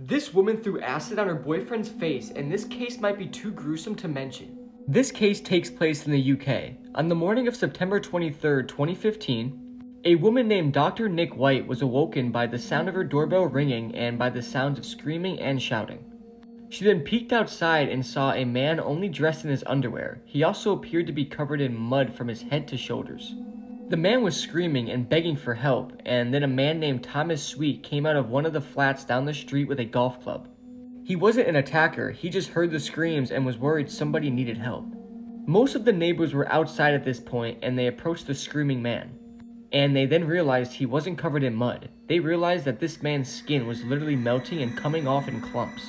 This woman threw acid on her boyfriend's face, and this case might be too gruesome to mention. This case takes place in the UK. On the morning of September 23, 2015, a woman named Dr. Nick White was awoken by the sound of her doorbell ringing and by the sounds of screaming and shouting. She then peeked outside and saw a man only dressed in his underwear. He also appeared to be covered in mud from his head to shoulders. The man was screaming and begging for help, and then a man named Thomas Sweet came out of one of the flats down the street with a golf club. He wasn't an attacker, he just heard the screams and was worried somebody needed help. Most of the neighbors were outside at this point, and they approached the screaming man. And they then realized he wasn't covered in mud. They realized that this man's skin was literally melting and coming off in clumps.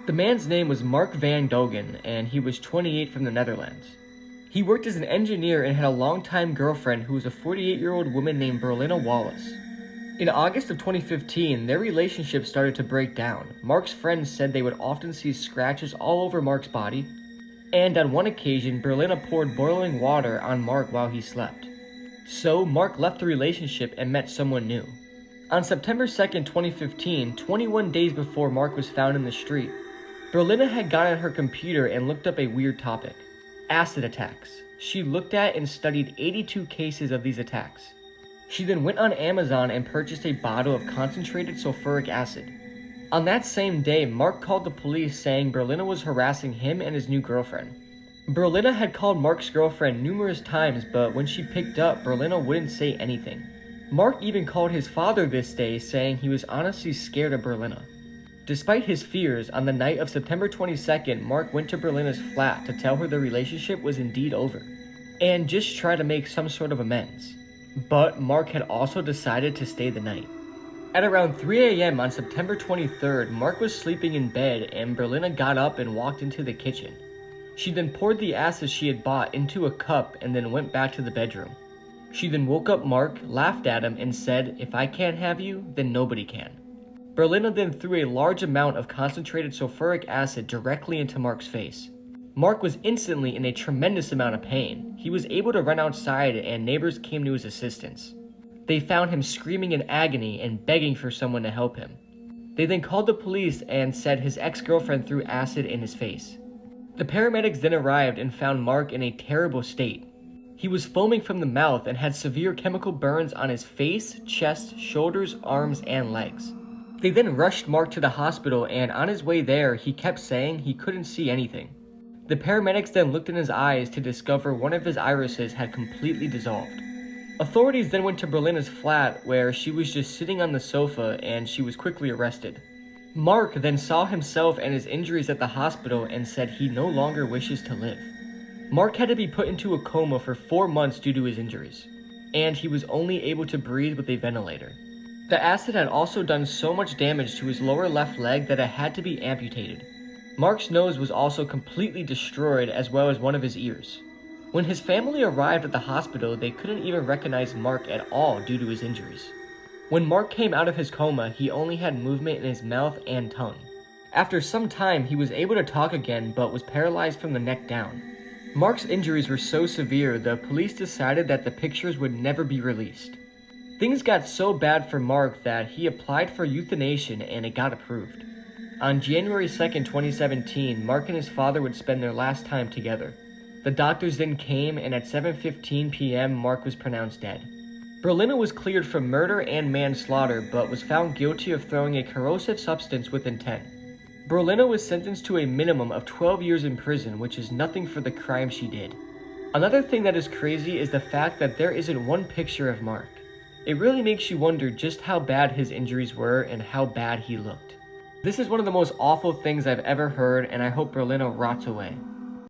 The man's name was Mark van Dogen, and he was 28 from the Netherlands. He worked as an engineer and had a longtime girlfriend who was a 48-year-old woman named Berlina Wallace. In August of 2015, their relationship started to break down. Mark's friends said they would often see scratches all over Mark's body, and on one occasion, Berlina poured boiling water on Mark while he slept. So, Mark left the relationship and met someone new. On September 2nd, 2015, 21 days before Mark was found in the street, Berlina had gone on her computer and looked up a weird topic: acid attacks. She looked at and studied 82 cases of these attacks. She then went on Amazon and purchased a bottle of concentrated sulfuric acid. On that same day, Mark called the police saying Berlina was harassing him and his new girlfriend. Berlina had called Mark's girlfriend numerous times, but when she picked up, Berlina wouldn't say anything. Mark even called his father this day, saying he was honestly scared of Berlina. Despite his fears, on the night of September 22nd, Mark went to Berlina's flat to tell her the relationship was indeed over, and just try to make some sort of amends. But Mark had also decided to stay the night. At around 3 a.m. on September 23rd, Mark was sleeping in bed and Berlina got up and walked into the kitchen. She then poured the acid she had bought into a cup and then went back to the bedroom. She then woke up Mark, laughed at him, and said, "If I can't have you, then nobody can." Berlina then threw a large amount of concentrated sulfuric acid directly into Mark's face. Mark was instantly in a tremendous amount of pain. He was able to run outside and neighbors came to his assistance. They found him screaming in agony and begging for someone to help him. They then called the police and said his ex-girlfriend threw acid in his face. The paramedics then arrived and found Mark in a terrible state. He was foaming from the mouth and had severe chemical burns on his face, chest, shoulders, arms, and legs. They then rushed Mark to the hospital, and on his way there, he kept saying he couldn't see anything. The paramedics then looked in his eyes to discover one of his irises had completely dissolved. Authorities then went to Berlina's flat, where she was just sitting on the sofa, and she was quickly arrested. Mark then saw himself and his injuries at the hospital and said he no longer wishes to live. Mark had to be put into a coma for 4 months due to his injuries, and he was only able to breathe with a ventilator. The acid had also done so much damage to his lower left leg that it had to be amputated. Mark's nose was also completely destroyed, as well as one of his ears. When his family arrived at the hospital, they couldn't even recognize Mark at all due to his injuries. When Mark came out of his coma, he only had movement in his mouth and tongue. After some time, he was able to talk again, but was paralyzed from the neck down. Mark's injuries were so severe, the police decided that the pictures would never be released. Things got so bad for Mark that he applied for euthanasia and it got approved. On January 2nd, 2017, Mark and his father would spend their last time together. The doctors then came, and at 7:15 p.m., Mark was pronounced dead. Berlina was cleared for murder and manslaughter, but was found guilty of throwing a corrosive substance with intent. Berlina was sentenced to a minimum of 12 years in prison, which is nothing for the crime she did. Another thing that is crazy is the fact that there isn't one picture of Mark. It really makes you wonder just how bad his injuries were and how bad he looked. This is one of the most awful things I've ever heard, and I hope Berlina rots away.